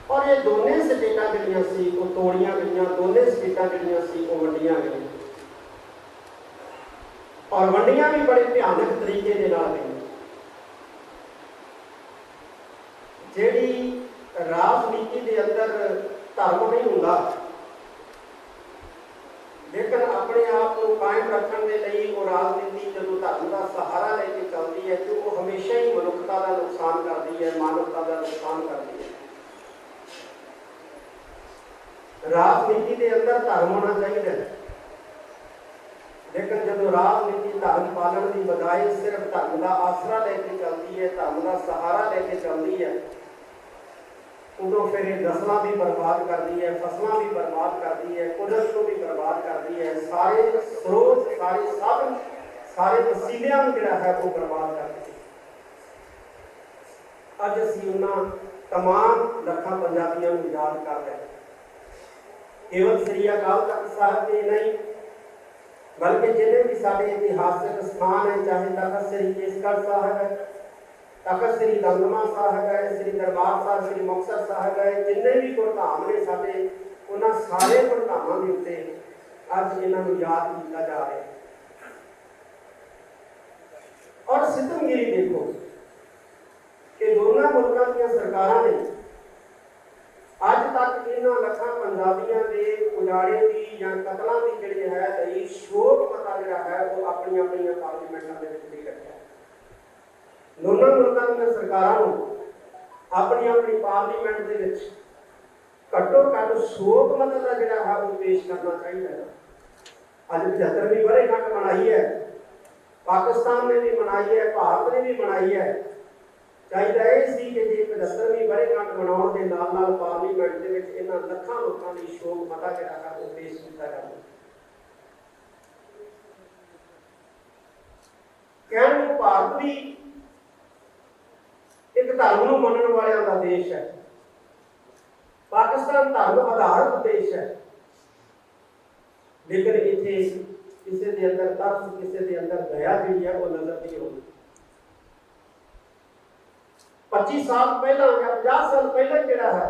ਔਰ ਇਹ ਦੋਨੇ ਸਟੇਟਾਂ ਜਿਹੜੀਆਂ ਸੀ ਉਹ ਤੋੜੀਆਂ ਗਈਆਂ, ਦੋਨੇ ਸਟੇਟਾਂ ਜਿਹੜੀਆਂ ਸੀ ਉਹ ਵੰਡੀਆਂ ਗਈਆਂ ਔਰ ਵੰਡੀਆਂ ਵੀ ਬੜੇ ਭਿਆਨਕ ਤਰੀਕੇ ਦੇ ਨਾਲ ਗਈਆਂ। ਜਿਹੜੀ ਰਾਜਨੀਤੀ ਦੇ ਅੰਦਰ ਧਰਮ ਨਹੀਂ ਹੁੰਦਾ ਲੇਕਿਨ ਆਪਣੇ ਆਪ ਨੂੰ ਕਾਇਮ ਰੱਖਣ ਦੇ ਲਈ ਉਹ ਰਾਜਨੀਤੀ ਜਦੋਂ ਧਰਮ ਦਾ ਸਹਾਰਾ ਲੈ ਕੇ ਚੱਲਦੀ ਹੈ ਤੇ ਉਹ ਹਮੇਸ਼ਾ ਹੀ ਮਨੁੱਖਤਾ ਦਾ ਨੁਕਸਾਨ ਕਰਦੀ ਹੈ, ਮਾਨਵਤਾ ਦਾ ਨੁਕਸਾਨ ਕਰਦੀ ਹੈ। ਰਾਜਨੀਤੀ ਦੇ ਅੰਦਰ ਧਰਮ ਹੋਣਾ ਚਾਹੀਦਾ ਹੈ ਲੇਕਿਨ ਜਦੋਂ ਰਾਜਨੀਤੀ ਧਰਮ ਪਾਲਣ ਦੀ ਬਜਾਏ ਸਿਰਫ ਧਰਮ ਦਾ ਆਸਰਾ ਲੈ ਕੇ ਚੱਲਦੀ ਹੈ, ਧਰਮ ਦਾ ਸਹਾਰਾ ਲੈ ਕੇ ਚੱਲਦੀ ਹੈ, ਉਦੋਂ ਫਿਰ ਇਹ ਨਸਲਾਂ ਵੀ ਬਰਬਾਦ ਕਰਦੀ ਹੈ, ਫਸਲਾਂ ਵੀ ਬਰਬਾਦ ਕਰਦੀ ਹੈ, ਕੁਦਰਤ ਨੂੰ ਵੀ ਬਰਬਾਦ ਕਰਦੀ ਹੈ, ਸਾਰੇ ਸਰੋਤ, ਸਾਰੇ ਸਾਧਨ, ਸਾਰੇ ਵਸੀਲਿਆਂ ਨੂੰ ਜਿਹੜਾ ਹੈ ਉਹ ਬਰਬਾਦ ਕਰਦੀ ਹੈ। ਅੱਜ ਅਸੀਂ ਉਹਨਾਂ तमाम ਲੱਖਾਂ ਪੰਜਾਬੀਆਂ ਨੂੰ ਯਾਦ ਕਰ ਰਹੇ ਹਾਂ। ਕੇਵਲ ਸ੍ਰੀ ਅਕਾਲ ਤਖ਼ਤ ਸਾਹਿਬ ਦੇ ਨਹੀਂ बल्कि जिन्हें भी साढ़े इतिहासिक स्थान है, चाहे तखत श्री केसगढ़ साहब है, तखत श्री दमदमा साहब है, श्री दरबार साहब, श्री मुक्तसर साहब है, जिन्हें भी गुरधाम ने साढ़े उन्होंने सारे गुरधामों के उत्ते अज इन्हों याद किया जा रहा है। और सितमगिरी देखो कि दोनों मुल्कों दी सरकारां ने अज तक इन्होंने लखां पंजाबियों के उजाड़े की या कतलों की जिहड़ी है शोक पता जिहड़ा है वो अपनी अपनी पार्लीमेंटां दे विच दे रखा है। दोनों मुल्कों दी सरकारां नूं अपनी अपनी पार्लीमेंट दे विच घट्टो घट्ट शोक मता दा जिहड़ा है वो पेश करना चाहिए। अज 75वीं वर्षगांठ मनाई है, पाकिस्तान ने भी मनाई है, भारत ने भी मनाई है। चाहिए यह सी कि जे 75वीं वर्षगांठ मनाउण दे नाल नाल पार्लीमेंट दे विच इन्हां लखां लोकां दी शोक मता जिहड़ा है वो पेश कीता जावे। कहण नूं भारत भी एक धर्म नूं मनण वालियां दा देश है, पाकिस्तान धर्म आधारित देश है, लेकिन इत्थे किसी के अंदर तरस, किसी के अंदर दया जी है वो नजर नहीं आती। 25 साल पहला या 50 साल पहले जिहड़ा है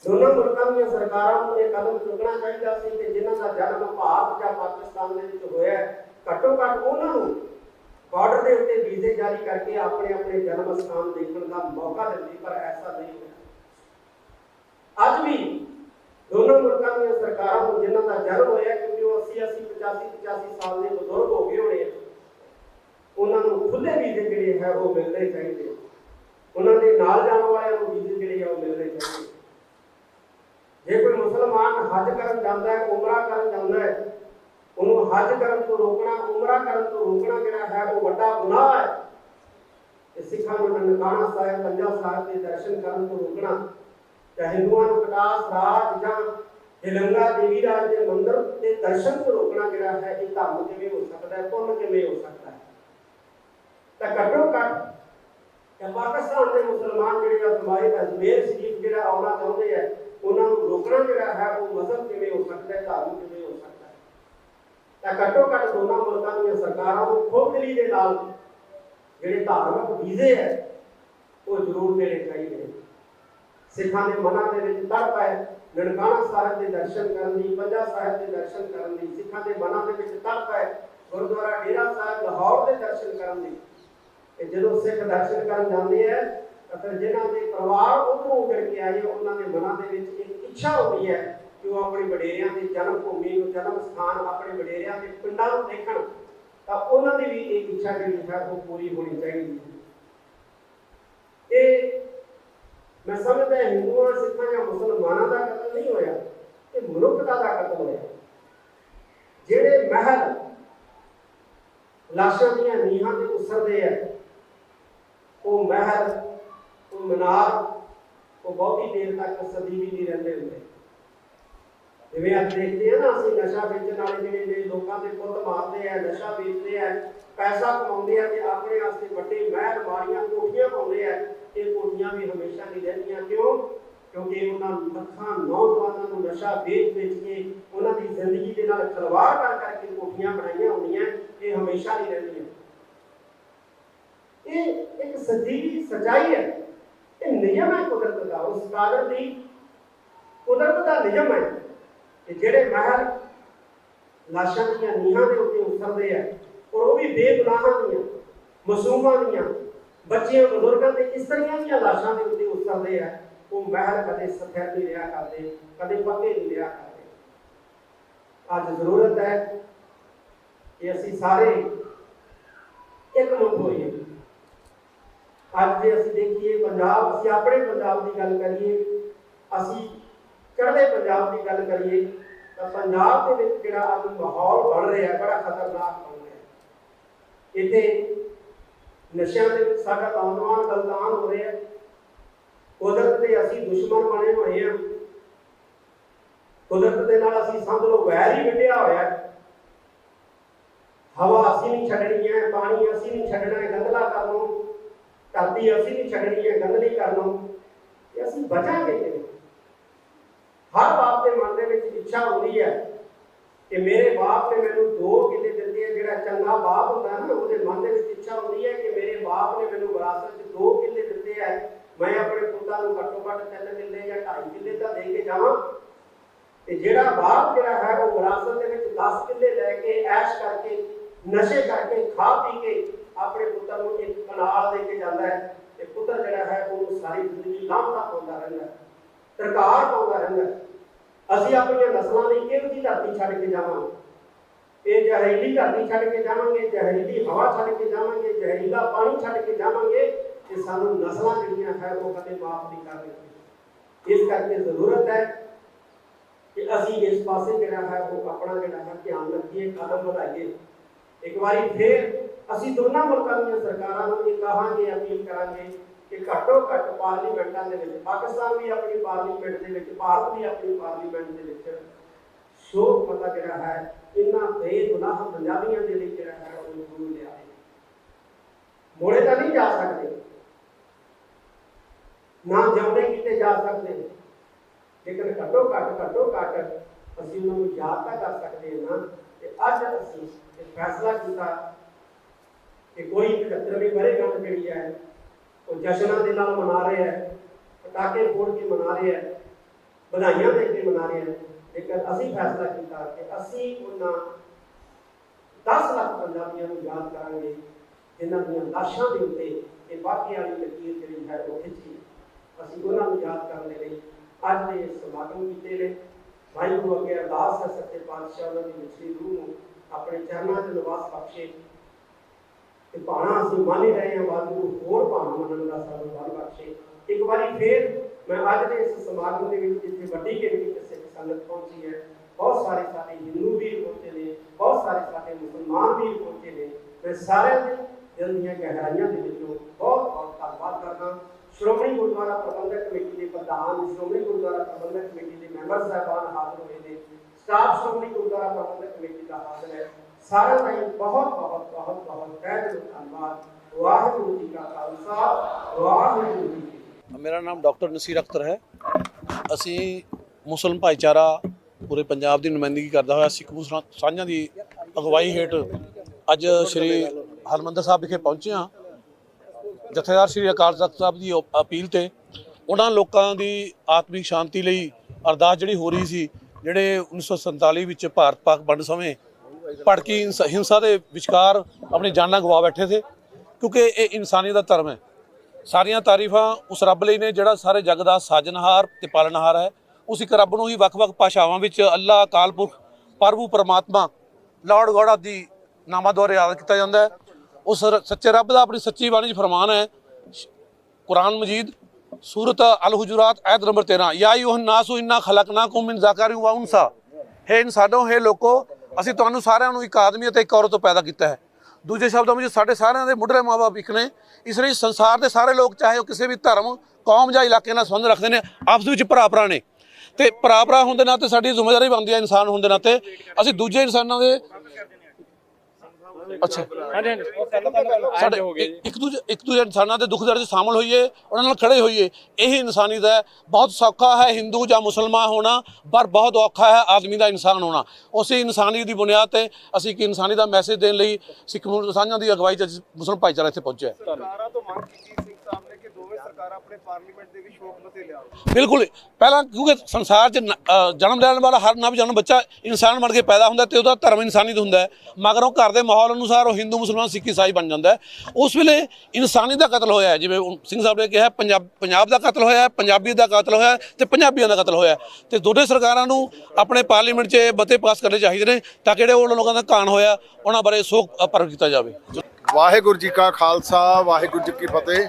दोनों मुल्कों दी सरकारां नूं यह कदम चुकना चाहिए सी कि जिन्हां दा जन्म भारत या पाकिस्तान दे विच होया घट्टो घट्ट उन्हां नूं बॉर्डर के उत्ते वीजे जारी करके अपने अपने जन्म स्थान देखने का मौका दिंदी, पर ऐसा नहीं होया। अज भी दोनों मुल्कों दी सरकारां नूं जिन्हां दा जन्म होया क्योंकि वो 80 85 साल के बुजुर्ग हो गए होने, उन्हां नूं खुले वीजे जिहड़े है वो मिलने चाहिए। उन्हां दे नाल जाण वालियां नूं वीजे जिहड़े है वो मिलने चाहिए। जे कोई मुसलमान हज करन जांदा है, उमरा करन जांदा है, उन्होंने हज करन तो रोकना, उमरा करन तो रोकना जिहड़ा है वो वड्डा गुनाह है। सिखां नूं ननकाना साहिब, पंजा साहिब के दर्शन करन तो रोकना, या हिंदुओं को कटास राज या हिलंगा देवी राज के मंदिर के दर्शन को रोकना जिहड़ा है ये धर्म किवें हो सकता है, पुण्य किवें हो सकता है। तो घट्टो घट्ट पाकिस्तान के मुसलमान जिहड़े अजमाई अजमेर शरीफ जिहड़ा आउणा चाहुंदे है उन्हां नूं रोकना जिहड़ा है वो मजहब किवें हो सकता है, धर्म किवें हो सकता है। तो घट्टो घट्ट दोनों मुल्कों दी सरकारां नूं खुबदिली दे नाल जिहड़े धार्मिक वीजे है वो जरूर देने चाहिए। सिखां दे मनां दे विच तड़प है ननकाना साहिब के दर्शन करन दी, पंजा साहिब के दर्शन करन दी, सिखां दे मनां दे विच तड़प है गुरुद्वारा डेरा साहिब लाहौर के दर्शन करन दी। कि जदों सिख दर्शन करन जांदे है तो फिर जिन्हां दे परिवार उधरों उजड़ के आए उन्हां दे मनां दे विच एक इच्छा होती है कि वो अपने वडेरियां की जन्म भूमि जन्म स्थान अपने वडेरियां के पिंडां नूं देखण, तां उन्हां दी भी एक इच्छा जिहड़ी है वो पूरी होनी चाहिए। ये मैं समझदा हिंदुओं सिखां या मुसलमानों का कतल नहीं होया, ये मनुखता का कतल होया। जिहड़े महल लाशां दीयां नीहां ते उसरदे है वो महल वो मीनार वो बहुती देर तक सदी भी नहीं रहते होंगे। जिवें आप देखते हैं ना असं नशा बेचने वाले जिहड़े लोगों के पुत मारते हैं, नशा बेचते हैं, पैसा कमाते हैं तो अपने वास्ते बड़े महल माड़ियां कोठियां पाते हैं। ये कोठियां भी हमेशा नहीं रहतियां, क्यों? क्योंकि उन्होंने लखां नौजवानों को नशा बेच बेच के उन्होंने जिंदगी के नाल खिलवाड़ कर करके कोठियां बनाई होंदियां, ये हमेशा नहीं रहतियां। ये एक सजीवी सच्चाई है, ये नियम है कुदरत का, उस कादर दी कुदरत का नियम है कि जेड़े महल लाशां दीयां नीहां दे उत्ते उसरदे है और वो भी बेगुनाहां दीयां मासूमां दीयां बच्चियां बुजुर्गां ते इस्त्रियां दीयां लाशां दे उत्ते उसरदे है, वो महल कदे सफेद नहीं रहा करते, कदे पक्के नहीं रहा करते। आज जरूरत है कि असीं सारे एक मुठ होइए। आज जे असीं देखिए पंजाब, असीं अपने पंजाब की गल करिए, असीं चढ़दे पंजाब की गल करिए तो पंजाब के विच जिहड़ा अज माहौल बन रहा है बड़ा खतरनाक बन रहा है। इत्थे नशियां दे विच साडा नौजवान गलतान हो रहे हैं, कुदरत के असीं दुश्मन बने हुए हैं, कुदरत के नाल असीं समझ लो वैर ही विढ़िया होया। हवा असीं नहीं छड्डनी है, पानी असीं नहीं छड्डना है गंदला करनों, धरती असीं नहीं छड्डनी है गंदली करनों, ते असीं बचांगे किवें? हर बाप के मन के विच इच्छा होती है कि मेरे बाप ने मैनू 2 किले दिते है। जिहड़ा चंगा बाप होंदा है ना, उहदे मन दे विच इच्छा होंदी है कि मेरे बाप ने मैनू विरासत च 2 किले दिते है, मैं अपने पुत्तां नूं घट्टो घट्ट 3 किले या 2.5 किले तां दे के जावां। ते जिहड़ा बाप जिहड़ा है वो विरासत दे विच 10 किले लैके ऐश करके नशे करके खा पी के अपने पुत्तर नूं एक कनाल दे के जांदा है। ते पुत्तर जिहड़ा है वो सारी जिंदगी लामता पाउंदा रहिंदा है, तरकार पाउंदा रहिंदा है। ਅਸੀਂ ਆਪਣੀਆਂ ਨਸਲਾਂ ਲਈ ਕਿਹੋ ਜਿਹੀ ਧਰਤੀ ਛੱਡ ਕੇ ਜਾਵਾਂਗੇ? ਇਹ ਜ਼ਹਿਰੀਲੀ ਧਰਤੀ ਛੱਡ ਕੇ ਜਾਵਾਂਗੇ, ਜ਼ਹਿਰੀਲੀ ਹਵਾ ਛੱਡ ਕੇ ਜਾਵਾਂਗੇ, ਜ਼ਹਿਰੀਲਾ ਪਾਣੀ ਛੱਡ ਕੇ ਜਾਵਾਂਗੇ ਤੇ ਸਾਨੂੰ ਨਸਲਾਂ ਜਿਹੜੀਆਂ ਹੈ ਉਹ ਕਦੇ ਮਾਫ ਨਹੀਂ ਕਰਨਗੀਆਂ। ਇਸ ਕਰਕੇ ਜ਼ਰੂਰਤ ਹੈ ਕਿ ਅਸੀਂ ਇਸ ਪਾਸੇ ਜਿਹੜਾ ਹੈ ਉਹ ਆਪਣਾ ਜਿਹੜਾ ਹੈ ਧਿਆਨ ਰੱਖੀਏ, ਕਦਮ ਵਧਾਈਏ। ਇੱਕ ਵਾਰੀ ਫੇਰ ਅਸੀਂ ਦੋਨਾਂ ਮੁਲਕਾਂ ਦੀਆਂ ਸਰਕਾਰਾਂ ਨੂੰ ਇਹ ਕਹਾਂਗੇ, ਅਪੀਲ ਕਰਾਂਗੇ कि घट्टो घट्ट पार्लीमेंटां दे विच, पाकिस्तान भी अपनी पार्लीमेंट दे विच, भारत भी अपनी पार्लीमेंट दे विच शोक पता जिहड़ा है इन्हां बेगुनाह पंजाबियां दे लई जिहड़ा है ओह जरूर लिया मोड़े तां नहीं जा सकदे, ना जमने कीते जा सकदे, लेकिन घट्टो घट्ट ਅਸੀਂ ਉਹਨਾਂ ਨੂੰ ਯਾਦ ਤਾਂ ਕਰ ਸਕਦੇ ਹਾਂ ਨਾ। ਤੇ ਅੱਜ ਅਸੀਂ ਇਹ फैसला ਕੀਤਾ कि कोई 75ਵੀਂ वर्षगांठ ਜਿਹੜੀ ਹੈ ਉਹ ਜਸ਼ਨਾਂ ਦੇ ਨਾਲ ਮਨਾ ਰਿਹਾ ਹੈ, ਪਟਾਕੇ ਫੋੜ ਕੇ ਮਨਾ ਰਿਹਾ ਹੈ, ਵਧਾਈਆਂ ਦੇ ਕੇ ਮਨਾ ਰਿਹਾ ਹੈ। ਲੇਕਿਨ ਅਸੀਂ ਫੈਸਲਾ ਕੀਤਾ ਕਿ ਅਸੀਂ ਉਹਨਾਂ 10 ਲੱਖ ਪੰਜਾਬੀਆਂ ਨੂੰ ਯਾਦ ਕਰਾਂਗੇ ਜਿਨ੍ਹਾਂ ਦੀਆਂ ਲਾਸ਼ਾਂ ਦੇ ਉੱਤੇ ਇਹ ਬਾਕੀ ਵਾਲੀ ਲਕੀਰ ਜਿਹੜੀ ਹੈ ਉਹ ਖਿੱਚੀ। ਅਸੀਂ ਉਹਨਾਂ ਨੂੰ ਯਾਦ ਕਰਨ ਦੇ ਲਈ ਅੱਜ ਦੇ ਸਮਾਗਮ ਕੀਤੇ ਨੇ। ਵਾਹਿਗੁਰੂ ਅੱਗੇ ਅਰਦਾਸ ਹੈ ਸੱਚੇ ਪਾਤਸ਼ਾਹ ਉਹਨਾਂ ਦੀ ਵਿਛੜੀ ਰੂਹ ਨੂੰ ਆਪਣੇ ਚਰਨਾਂ 'ਚ ਨਿਵਾਸ ਬਖਸ਼ੇ। ਤੇ ਭਾਣਾ ਅਸੀਂ ਮੰਨ ਹੀ ਰਹੇ ਹਾਂ, ਵਾਹਿਗੁਰੂ ਹੋਰ ਭਾਣਾ ਮੰਨਣ ਦਾ ਸਾਨੂੰ ਬਲ ਬਖਸ਼ੇ। ਇੱਕ ਵਾਰੀ ਫੇਰ ਮੈਂ ਅੱਜ ਦੇ ਇਸ ਸਮਾਗਮ ਦੇ ਵਿੱਚ ਜਿੱਥੇ ਵੱਡੀ ਗਿਣਤੀ ਵਿੱਚ ਸਿੱਖ ਸੰਗਤ ਪਹੁੰਚੀ ਹੈ, ਬਹੁਤ ਸਾਰੇ ਸਾਡੇ ਹਿੰਦੂ ਵੀਰ ਪਹੁੰਚੇ ਨੇ, ਬਹੁਤ ਸਾਰੇ ਸਾਡੇ ਮੁਸਲਮਾਨ ਵੀਰ ਪਹੁੰਚੇ ਨੇ, ਮੈਂ ਸਾਰਿਆਂ ਦੇ ਦਿਲ ਦੀਆਂ ਗਹਿਰਾਈਆਂ ਦੇ ਵਿੱਚੋਂ ਬਹੁਤ ਬਹੁਤ ਧੰਨਵਾਦ ਕਰਦਾ। ਸ਼੍ਰੋਮਣੀ ਗੁਰਦੁਆਰਾ ਪ੍ਰਬੰਧਕ ਕਮੇਟੀ ਦੇ ਪ੍ਰਧਾਨ, ਸ਼੍ਰੋਮਣੀ ਗੁਰਦੁਆਰਾ ਪ੍ਰਬੰਧਕ ਕਮੇਟੀ ਦੇ ਮੈਂਬਰ ਸਾਹਿਬਾਨ ਹਾਜ਼ਰ ਹੋਏ ਨੇ, ਸਟਾਫ ਸ਼੍ਰੋਮਣੀ ਗੁਰਦੁਆਰਾ ਪ੍ਰਬੰਧਕ ਕਮੇਟੀ ਦਾ ਹਾਜ਼ਰ ਹੈ। ਸਾਰਿਆਂ ਦਾ ਬਹੁਤ ਤਹਿ ਦਿਲੋਂ ਧੰਨਵਾਦ। ਵਾਹਿਗੁਰੂ ਜੀ ਕਾ ਖਾਲਸਾ, ਵਾਹਿਗੁਰੂ ਜੀ ਕੀ ਫਤਿਹ। ਮੇਰਾ ਨਾਮ ਡਾਕਟਰ ਨਸੀਰ ਅਖਤਰ ਹੈ। ਅਸੀਂ ਮੁਸਲਮ ਭਾਈਚਾਰਾ ਪੂਰੇ ਪੰਜਾਬ ਦੀ ਨੁਮਾਇੰਦਗੀ ਕਰਦਾ ਹੋਇਆ ਸਿੱਖ ਮੁਸਲਮਾਨ ਸਾਂਝਾਂ ਦੀ ਅਗਵਾਈ ਹੇਠ ਅੱਜ ਸ਼੍ਰੀ ਹਰਿਮੰਦਰ ਸਾਹਿਬ ਵਿਖੇ ਪਹੁੰਚੇ ਹਾਂ। ਜਥੇਦਾਰ ਸ਼੍ਰੀ ਅਕਾਲ ਤਖ਼ਤ ਸਾਹਿਬ ਦੀ ਅਪੀਲ ਤੇ ਉਹਨਾਂ ਲੋਕਾਂ ਦੀ ਆਤਮਿਕ ਸ਼ਾਂਤੀ ਲਈ ਅਰਦਾਸ ਜਿਹੜੀ ਹੋ ਰਹੀ ਸੀ, ਜਿਹੜੇ 1947 ਵਿੱਚ ਭਾਰਤ ਪਾਕ ਵੰਡ ਸਮੇਂ ਭੜਕੀ ਹਿੰਸਾ ਦੇ ਵਿਚਕਾਰ ਆਪਣੀ ਜਾਨਾਂ ਗਵਾ ਬੈਠੇ ਥੇ, ਕਿਉਂਕਿ ਇਹ ਇਨਸਾਨੀਅਤ ਦਾ ਧਰਮ ਹੈ। ਸਾਰੀਆਂ ਤਾਰੀਫਾਂ ਉਸ ਰੱਬ ਲਈ ਨੇ ਜਿਹੜਾ ਸਾਰੇ ਜਗ ਦਾ ਸਾਜਨਹਾਰ ਤੇ ਪਾਲਣਹਾਰ ਹੈ। ਉਸ ਇੱਕ ਰੱਬ ਨੂੰ ਹੀ ਵੱਖ-ਵੱਖ ਭਾਸ਼ਾਵਾਂ ਵਿੱਚ ਅੱਲਾਹ, ਅਕਾਲ ਪੁਰਖ, ਪ੍ਰਭੂ, ਪਰਮਾਤਮਾ, ਲਾਰਡ ਗੋਡ ਆਦਿ ਨਾਮਾਂ ਦੁਆਰਾ ਯਾਦ ਕੀਤਾ ਜਾਂਦਾ ਹੈ। ਉਸ ਸੱਚੇ ਰੱਬ ਦਾ ਆਪਣੀ ਸੱਚੀ ਬਾਣੀ 'ਚ ਫਰਮਾਨ ਹੈ, ਕੁਰਾਨ ਮਜੀਦ ਸੂਰਤ ਅਲ ਹੁਜੂਰਾਤ ਆਇਤ ਨੰਬਰ 13, ਯਾ ਅਯੁਹਨ ਨਾਸੁ ਇੰਨਾ ਖਲਕਨਾकुम ਮਿਨ ज़कारिन व उनसा, ਹੈ ਇਨਸਾਨੋ, ਹੈ ਲੋਕੋ, ਅਸੀਂ ਤੁਹਾਨੂੰ ਸਾਰਿਆਂ ਨੂੰ ਇੱਕ ਆਦਮੀ ਅਤੇ ਇੱਕ ਔਰਤ ਤੋਂ ਪੈਦਾ ਕੀਤਾ ਹੈ। ਦੂਜੇ ਸ਼ਬਦਾਂ ਵਿੱਚ ਸਾਡੇ ਸਾਰਿਆਂ ਦੇ ਮੁੱਢਲੇ ਮਾਂ ਬਾਪ ਇੱਕ ਨੇ। ਇਸ ਲਈ ਸੰਸਾਰ ਦੇ ਸਾਰੇ ਲੋਕ, ਚਾਹੇ ਉਹ ਕਿਸੇ ਵੀ ਧਰਮ, ਕੌਮ ਜਾਂ ਇਲਾਕੇ ਨਾਲ ਸੰਬੰਧ ਰੱਖਦੇ ਨੇ, ਆਪਸ ਵਿੱਚ ਭਰਾ ਨੇ। ਤੇ ਭਰਾ ਹੋਣ ਦੇ ਨਾਤੇ ਸਾਡੀ ਜ਼ਿੰਮੇਵਾਰੀ ਬਣਦੀ ਹੈ ਇਨਸਾਨ ਹੋਣ ਦੇ ਨਾਤੇ ਅਸੀਂ ਦੂਜੇ ਇਨਸਾਨਾਂ ਦੇ ਸਾਡੇ ਇੱਕ ਦੂਜੇ ਇਨਸਾਨਾਂ ਦੇ ਦੁੱਖ ਦਰਦ 'ਚ ਸ਼ਾਮਲ ਹੋਈਏ, ਉਹਨਾਂ ਨਾਲ ਖੜੇ ਹੋਈਏ। ਇਹੀ ਇਨਸਾਨੀਅਤ ਹੈ। ਬਹੁਤ ਸੌਖਾ ਹੈ ਹਿੰਦੂ ਜਾਂ ਮੁਸਲਮਾਨ ਹੋਣਾ, ਪਰ ਬਹੁਤ ਔਖਾ ਹੈ ਆਦਮੀ ਦਾ ਇਨਸਾਨ ਹੋਣਾ। ਉਸੇ ਇਨਸਾਨੀਅਤ ਦੀ ਬੁਨਿਆਦ ਤੇ ਅਸੀਂ ਇੱਕ ਇਨਸਾਨੀ ਦਾ ਮੈਸੇਜ ਦੇਣ ਲਈ ਸਿੱਖ ਸਾਂਝਾਂ ਦੀ ਅਗਵਾਈ 'ਚ ਮੁਸਲਮਾਨ ਭਾਈਚਾਰਾ ਇੱਥੇ ਪਹੁੰਚਿਆ। ਸਰਕਾਰਾਂ ਤੋਂ ਮੰਗ ਕੀਤੀ ਸਿੰਘ ਸਾਹਿਬ ਨੇ ਕਿ ਦੋਵੇਂ ਸਰਕਾਰਾਂ ਆਪਣੇ ਪਾਰਲੀਮੈਂਟ ਦੇ ਵੀ ਸ਼ੌਕ ਮਤੇ ਲਿਆਉਣ। ਬਿਲਕੁਲ, ਪਹਿਲਾਂ ਕਿਉਂਕਿ ਸੰਸਾਰ 'ਚ ਜਨਮ ਲੈਣ ਵਾਲਾ ਹਰ ਨਵ ਜਨਮ ਬੱਚਾ ਇਨਸਾਨ ਬਣ ਕੇ ਪੈਦਾ ਹੁੰਦਾ ਤੇ ਉਹਦਾ ਧਰਮ ਇਨਸਾਨੀਅਤ ਹੁੰਦਾ ਹੈ। ਮਗਰ ਉਹ ਘਰ ਦੇ ਮਾਹੌਲ ਅਨੁਸਾਰ ਉਹ ਹਿੰਦੂ, ਮੁਸਲਮਾਨ, ਸਿੱਖ, ਈਸਾਈ ਬਣ ਜਾਂਦਾ ਹੈ। ਉਸ ਵੇਲੇ ਇਨਸਾਨੀ ਦਾ ਕਤਲ ਹੋਇਆ, ਜਿਵੇਂ ਸਿੰਘ ਸਾਹਿਬ ਨੇ ਕਿਹਾ, ਪੰਜਾਬ ਦਾ ਕਤਲ ਹੋਇਆ, ਪੰਜਾਬੀਅਤ ਦਾ ਕਤਲ ਹੋਇਆ ਤੇ ਪੰਜਾਬੀਆਂ ਦਾ ਕਤਲ ਹੋਇਆ। ਤੇ ਦੋਨੇ ਸਰਕਾਰਾਂ ਨੂੰ ਆਪਣੇ ਪਾਰਲੀਮੈਂਟ 'ਚ ਮਤੇ ਪਾਸ ਕਰਨੇ ਚਾਹੀਦੇ ਨੇ ਤਾਂ ਕਿ ਜਿਹੜੇ ਉਹ ਲੋਕਾਂ ਦਾ ਘਾਣ ਹੋਇਆ ਉਹਨਾਂ ਬਾਰੇ ਸੋਗ ਪ੍ਰਗਟ ਕੀਤਾ ਜਾਵੇ। ਵਾਹਿਗੁਰੂ ਜੀ ਕਾ ਖਾਲਸਾ, ਵਾਹਿਗੁਰੂ ਜੀ ਕੀ ਫਤਿਹ।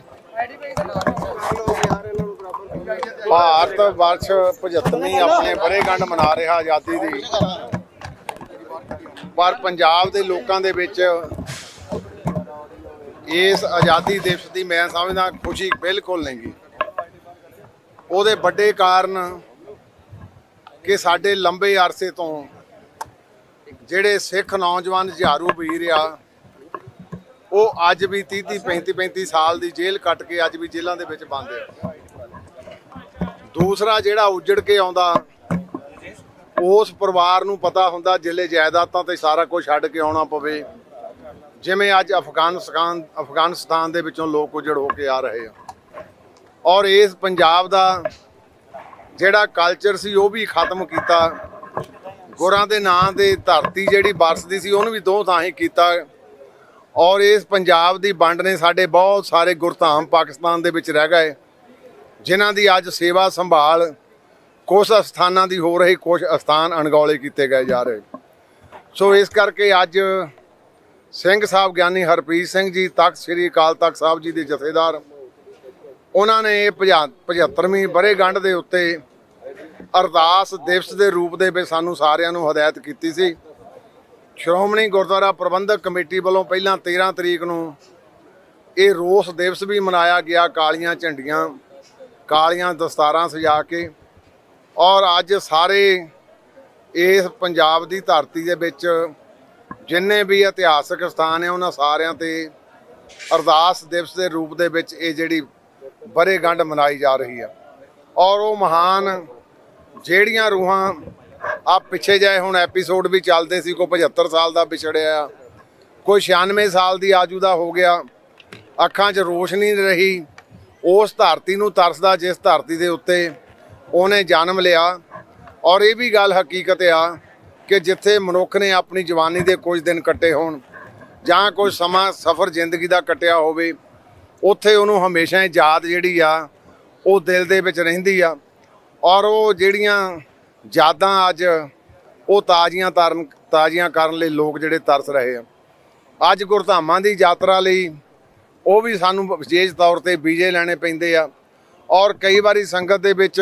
ਭਾਰਤ ਵਰਸ਼ 75ਵੀਂ ਆਪਣੇ ਵਰ੍ਹੇਗੰਢ ਮਨਾ ਰਿਹਾ ਆਜ਼ਾਦੀ ਦੀ, ਪਰ ਪੰਜਾਬ ਦੇ ਲੋਕਾਂ ਦੇ ਵਿੱਚ ਇਸ ਆਜ਼ਾਦੀ ਦਿਵਸ ਦੀ ਮੈਂ ਸਮਝਦਾ ਖੁਸ਼ੀ ਬਿਲਕੁਲ ਨਹੀਂ ਗੀ। ਉਹਦੇ ਵੱਡੇ ਕਾਰਨ ਕਿ ਸਾਡੇ ਲੰਬੇ ਅਰਸੇ ਤੋਂ ਜਿਹੜੇ ਸਿੱਖ ਨੌਜਵਾਨ ਜਹਾਰੂ ਵੀਰ ਆ, ਉਹ ਅੱਜ ਵੀ 30-35 ਸਾਲ ਦੀ ਜੇਲ੍ਹ ਕੱਟ ਕੇ ਅੱਜ ਵੀ ਜੇਲ੍ਹਾਂ ਦੇ ਵਿੱਚ ਬੰਦ ਆ। ਦੂਸਰਾ ਜਿਹੜਾ ਉੱਜੜ ਕੇ ਆਉਂਦਾ ਉਸ ਪਰਿਵਾਰ ਨੂੰ ਪਤਾ ਹੁੰਦਾ ਜਿਲੇ ਜਾਇਦਾਦਾਂ ਤੇ ਸਾਰਾ ਕੁਝ ਛੱਡ ਕੇ ਆਉਣਾ ਪਵੇ, ਜਿਵੇਂ ਅੱਜ ਅਫਗਾਨਿਸਤਾਨ ਦੇ ਵਿੱਚੋਂ ਲੋਕ ਉਜੜ ਹੋ ਕੇ ਆ ਰਹੇ ਆ। ਔਰ ਇਸ ਪੰਜਾਬ ਦਾ ਜਿਹੜਾ ਕਲਚਰ ਸੀ ਉਹ ਵੀ ਖਤਮ ਕੀਤਾ। ਗੁਰਾਂ ਦੇ ਨਾਂ ਦੇ ਧਰਤੀ ਜਿਹੜੀ ਵਰਸਦੀ ਸੀ ਉਹਨੂੰ ਵੀ ਦੋ ਥਾਂ ਹੀ ਕੀਤਾ। ਔਰ ਇਸ ਪੰਜਾਬ ਦੀ ਵੰਡ ਨੇ ਸਾਡੇ ਬਹੁਤ ਸਾਰੇ ਗੁਰਧਾਮ ਪਾਕਿਸਤਾਨ ਦੇ ਵਿੱਚ ਰਹਿ ਗਏ, ਜਿਨ੍ਹਾਂ ਦੀ ਅੱਜ ਸੇਵਾ ਸੰਭਾਲ ਕੁਛ ਅਸਥਾਨਾਂ ਦੀ ਹੋ ਰਹੀ, ਕੁਛ ਅਸਥਾਨ ਅਣਗੌਲੇ ਕੀਤੇ ਗਏ ਜਾ ਰਹੇ। ਸੋ ਇਸ ਕਰਕੇ ਅੱਜ ਸਿੰਘ ਸਾਹਿਬ ਗਿਆਨੀ ਹਰਪ੍ਰੀਤ ਸਿੰਘ ਜੀ ਤਖਤ ਸ੍ਰੀ ਅਕਾਲ ਤਖਤ ਸਾਹਿਬ ਜੀ ਦੇ ਜਥੇਦਾਰ, ਉਹਨਾਂ ਨੇ ਇਹ 75ਵੀਂ ਵਰ੍ਹੇਗੰਢ ਦੇ ਉੱਤੇ ਅਰਦਾਸ ਦਿਵਸ ਦੇ ਰੂਪ ਦੇ ਵਿੱਚ ਸਾਨੂੰ ਸਾਰਿਆਂ ਨੂੰ ਹਦਾਇਤ ਕੀਤੀ ਸੀ। ਸ਼੍ਰੋਮਣੀ ਗੁਰਦੁਆਰਾ ਪ੍ਰਬੰਧਕ ਕਮੇਟੀ ਵੱਲੋਂ ਪਹਿਲਾਂ 13 ਤਰੀਕ ਨੂੰ ਇਹ ਰੋਸ ਦਿਵਸ ਵੀ ਮਨਾਇਆ ਗਿਆ, ਕਾਲੀਆਂ ਝੰਡੀਆਂ, ਕਾਲੀਆਂ ਦਸਤਾਰਾਂ ਸਜਾ ਕੇ। ਔਰ ਅੱਜ ਸਾਰੇ ਇਸ ਪੰਜਾਬ ਦੀ ਧਰਤੀ ਦੇ ਵਿੱਚ ਜਿੰਨੇ ਵੀ ਇਤਿਹਾਸਕ ਸਥਾਨ ਹੈ ਉਹਨਾਂ ਸਾਰਿਆਂ ਤੇ ਅਰਦਾਸ ਦਿਵਸ ਦੇ ਰੂਪ ਦੇ ਵਿੱਚ ਇਹ ਜਿਹੜੀ ਵਰ੍ਹੇਗੰਢ ਮਨਾਈ ਜਾ ਰਹੀ ਆ। ਔਰ ਉਹ ਮਹਾਨ ਜਿਹੜੀਆਂ ਰੂਹਾਂ ਆ ਪਿੱਛੇ ਜਾਏ ਹੁਣ ਐਪੀਸੋਡ ਵੀ ਚੱਲਦੇ ਸੀ, ਕੋਈ 75 ਸਾਲ ਦਾ ਵਿਛੜਿਆ, ਕੋਈ 96 ਸਾਲ ਦੀ ਆਜੂ ਦਾ ਹੋ ਗਿਆ, ਅੱਖਾਂ 'ਚ ਰੋਸ਼ਨੀ ਨਹੀਂ ਰਹੀ। ਉਸ ਧਰਤੀ ਨੂੰ ਤਰਸਦਾ ਜਿਸ ਧਰਤੀ ਦੇ ਉੱਤੇ ਉਹਨੇ ਜਨਮ ਲਿਆ। ਔਰ ਇਹ ਵੀ ਗੱਲ ਹਕੀਕਤ ਆ ਕਿ ਜਿੱਥੇ ਮਨੁੱਖ ਨੇ ਆਪਣੀ ਜਵਾਨੀ ਦੇ ਕੁਝ ਦਿਨ ਕੱਟੇ ਹੋਣ ਜਾਂ ਕੁਝ ਸਮਾਂ ਸਫ਼ਰ ਜ਼ਿੰਦਗੀ ਦਾ ਕੱਟਿਆ ਹੋਵੇ, ਉੱਥੇ ਉਹਨੂੰ ਹਮੇਸ਼ਾ ਹੀ ਯਾਦ ਜਿਹੜੀ ਆ ਉਹ ਦਿਲ ਦੇ ਵਿੱਚ ਰਹਿੰਦੀ ਆ। ਔਰ ਉਹ ਜਿਹੜੀਆਂ ਯਾਦਾਂ ਅੱਜ ਉਹ ਤਾਜ਼ੀਆਂ ਕਰਨ ਲਈ ਲੋਕ ਜਿਹੜੇ ਤਰਸ ਰਹੇ ਆ। ਅੱਜ ਗੁਰਧਾਮਾਂ ਦੀ ਯਾਤਰਾ ਲਈ ਉਹ ਵੀ ਸਾਨੂੰ ਵਿਸ਼ੇਸ਼ ਤੌਰ ਤੇ ਵੀਜ਼ੇ ਲੈਣੇ ਪੈਂਦੇ ਆ। ਔਰ ਕਈ ਵਾਰੀ ਸੰਗਤ ਦੇ ਵਿੱਚ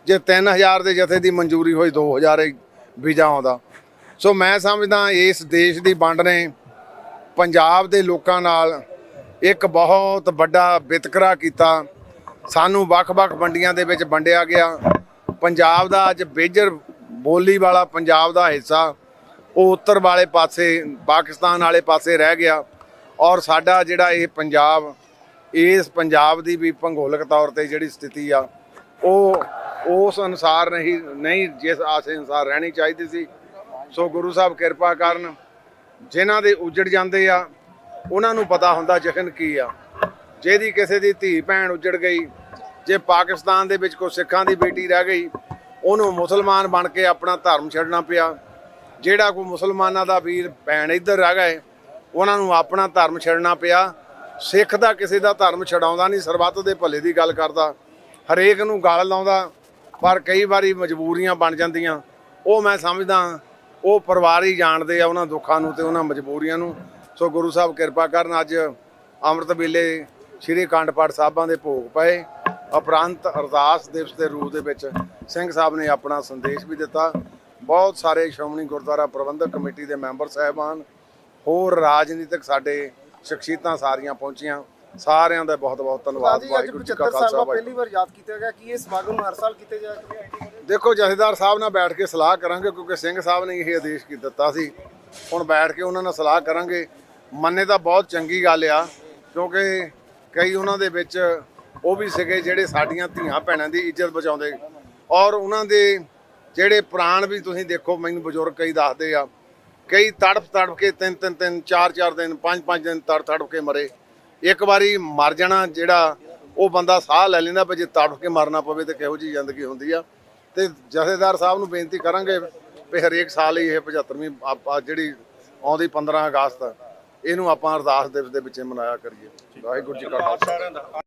ਜੇ 3000 ਦੇ ਜਥੇ ਦੀ ਮਨਜ਼ੂਰੀ ਹੋਈ 2000 ਵੀਜ਼ਾ ਆਉਂਦਾ। ਸੋ ਮੈਂ ਸਮਝਦਾ ਇਸ ਦੇਸ਼ ਦੀ ਵੰਡ ਨੇ ਪੰਜਾਬ ਦੇ ਲੋਕਾਂ ਨਾਲ ਇੱਕ ਬਹੁਤ ਵੱਡਾ ਵਿਤਕਰਾ ਕੀਤਾ। ਸਾਨੂੰ ਵੱਖ-ਵੱਖ ਮੰਡੀਆਂ ਦੇ ਵਿੱਚ ਵੰਡਿਆ ਗਿਆ। ਪੰਜਾਬ ਦਾ ਅੱਜ ਮੇਜਰ ਬੋਲੀ ਵਾਲਾ ਪੰਜਾਬ ਦਾ ਹਿੱਸਾ ਉਹ ਉੱਤਰ ਵਾਲੇ ਪਾਸੇ, ਪਾਕਿਸਤਾਨ ਵਾਲੇ ਪਾਸੇ ਰਹਿ ਗਿਆ। ਔਰ ਸਾਡਾ ਜਿਹੜਾ ਇਹ ਪੰਜਾਬ, ਇਸ ਪੰਜਾਬ ਦੀ ਵੀ ਭੂਗੋਲਿਕ ਤੌਰ ਤੇ ਜਿਹੜੀ ਸਥਿਤੀ ਆ ਉਹ ਉਸ ਅਨੁਸਾਰ ਨਹੀਂ ਜਿਸ ਆਸੇ ਅਨੁਸਾਰ ਰਹਿਣੀ ਚਾਹੀਦੀ ਸੀ। ਸੋ ਗੁਰੂ ਸਾਹਿਬ ਕਿਰਪਾ ਕਰਨ, ਜਿਨ੍ਹਾਂ ਦੇ ਉਜੜ ਜਾਂਦੇ ਆ ਉਹਨਾਂ ਨੂੰ ਪਤਾ ਹੁੰਦਾ ਜਸ਼ਨ ਕੀ ਆ। ਜਿਹਦੀ ਕਿਸੇ ਦੀ ਧੀ ਭੈਣ ਉਜੜ ਗਈ, ਜੇ ਪਾਕਿਸਤਾਨ ਦੇ ਵਿੱਚ ਕੋਈ ਸਿੱਖਾਂ ਦੀ ਬੇਟੀ ਰਹਿ ਗਈ, ਉਹਨੂੰ ਮੁਸਲਮਾਨ ਬਣ ਕੇ ਆਪਣਾ ਧਰਮ ਛੱਡਣਾ ਪਿਆ। ਜਿਹੜਾ ਕੋਈ ਮੁਸਲਮਾਨਾਂ ਦਾ ਵੀਰ ਭੈਣ ਇੱਧਰ ਰਹਿ ਗਏ, ਉਹਨਾਂ ਨੂੰ ਆਪਣਾ ਧਰਮ ਛੱਡਣਾ ਪਿਆ। ਸਿੱਖ ਦਾ ਕਿਸੇ ਦਾ ਧਰਮ ਛਡਾਉਂਦਾ ਨਹੀਂ, ਸਰਬੱਤ ਦੇ ਭਲੇ ਦੀ ਗੱਲ ਕਰਦਾ, ਹਰੇਕ ਨੂੰ ਗਲ ਲਾਉਂਦਾ, ਪਰ ਕਈ ਵਾਰੀ ਮਜਬੂਰੀਆਂ ਬਣ ਜਾਂਦੀਆਂ। ਉਹ ਮੈਂ ਸਮਝਦਾ ਉਹ ਪਰਿਵਾਰ ਹੀ ਜਾਣਦੇ ਆ ਉਹਨਾਂ ਦੁੱਖਾਂ ਨੂੰ ਤੇ ਉਹਨਾਂ ਮਜਬੂਰੀਆਂ ਨੂੰ। ਸੋ ਗੁਰੂ ਸਾਹਿਬ ਕਿਰਪਾ ਕਰਨ, ਅੱਜ ਅੰਮ੍ਰਿਤ ਵੇਲੇ ਸ਼੍ਰੀ ਅਖੰਡ ਪਾਠ ਸਾਹਿਬਾਂ ਦੇ ਭੋਗ ਪਏ। ਉਪਰੰਤ ਅਰਦਾਸ ਦਿਵਸ ਦੇ ਰੂਪ ਦੇ ਵਿੱਚ ਸਿੰਘ ਸਾਹਿਬ ਨੇ ਆਪਣਾ ਸੰਦੇਸ਼ ਵੀ ਦਿੱਤਾ। ਬਹੁਤ ਸਾਰੇ ਸ਼੍ਰੋਮਣੀ ਗੁਰਦੁਆਰਾ ਪ੍ਰਬੰਧਕ ਕਮੇਟੀ ਦੇ ਮੈਂਬਰ ਸਾਹਿਬਾਨ, ਹੋਰ ਰਾਜਨੀਤਿਕ ਸਾਡੇ ਸ਼ਖਸੀਅਤਾਂ ਸਾਰੀਆਂ ਪਹੁੰਚੀਆਂ। ਸਾਰਿਆਂ ਦਾ ਬਹੁਤ ਬਹੁਤ ਧੰਨਵਾਦ। ਵਾਹਿਗੁਰੂ ਜੀ ਕਾ ਖਾਲਸਾ। ਪਹਿਲੀ ਵਾਰ ਯਾਦ ਕੀਤਾ ਗਿਆ ਕਿ ਇਹ ਸਮਾਗਮ ਹਰ ਸਾਲ ਕੀਤੇ ਜਾਣਗੇ। ਦੇਖੋ ਜਥੇਦਾਰ ਸਾਹਿਬ ਨਾਲ ਬੈਠ ਕੇ ਸਲਾਹ ਕਰਾਂਗੇ, ਕਿਉਂਕਿ ਸਿੰਘ ਸਾਹਿਬ ਨੇ ਇਹ ਆਦੇਸ਼ ਦਿੱਤਾ ਸੀ। ਹੁਣ ਬੈਠ ਕੇ ਉਹਨਾਂ ਨਾਲ ਸਲਾਹ ਕਰਾਂਗੇ। ਮੰਨੇ ਤਾਂ ਬਹੁਤ ਚੰਗੀ ਗੱਲ ਆ, ਕਿਉਂਕਿ ਕਈ ਉਹਨਾਂ ਦੇ ਵਿੱਚ ਉਹ ਵੀ ਸੀਗੇ ਜਿਹੜੇ ਸਾਡੀਆਂ ਧੀਆਂ ਭੈਣਾਂ ਦੀ ਇੱਜ਼ਤ ਬਚਾਉਂਦੇ। ਔਰ ਉਹਨਾਂ ਦੇ ਜਿਹੜੇ ਪ੍ਰਾਣ ਵੀ ਤੁਸੀਂ ਦੇਖੋ, ਮੈਨੂੰ ਬਜ਼ੁਰਗ ਕਈ ਦੱਸਦੇ ਆ, ਕਈ ਤੜਫ ਕੇ 3-3 4-4 ਦਿਨ 5-5 ਦਿਨ ਤੜਫ ਕੇ ਮਰੇ। ਇੱਕ ਵਾਰੀ ਮਰ ਜਾਣਾ ਜਿਹੜਾ ਉਹ ਬੰਦਾ ਸਾਹ ਲੈ ਲੈਂਦਾ, ਪਰ ਜੇ ਤੜਫ ਕੇ ਮਰਨਾ ਪਵੇ ਤਾਂ ਕਿਹੋ ਜਿਹੀ ਜ਼ਿੰਦਗੀ ਹੁੰਦੀ ਆ। ਤੇ ਜਥੇਦਾਰ ਸਾਹਿਬ ਨੂੰ ਬੇਨਤੀ ਕਰਾਂਗੇ ਵੀ ਹਰੇਕ ਸਾਲ ਹੀ ਇਹ 75ਵੀਂ ਜਿਹੜੀ ਆਉਂਦੀ 15 ਅਗਸਤ ਇਹਨੂੰ ਆਪਾਂ ਅਰਦਾਸ ਦਿਵਸ ਦੇ ਵਿੱਚ ਮਨਾਇਆ ਕਰੀਏ। ਵਾਹਿਗੁਰੂ ਜੀ ਕਾ ਖਾਲਸਾ।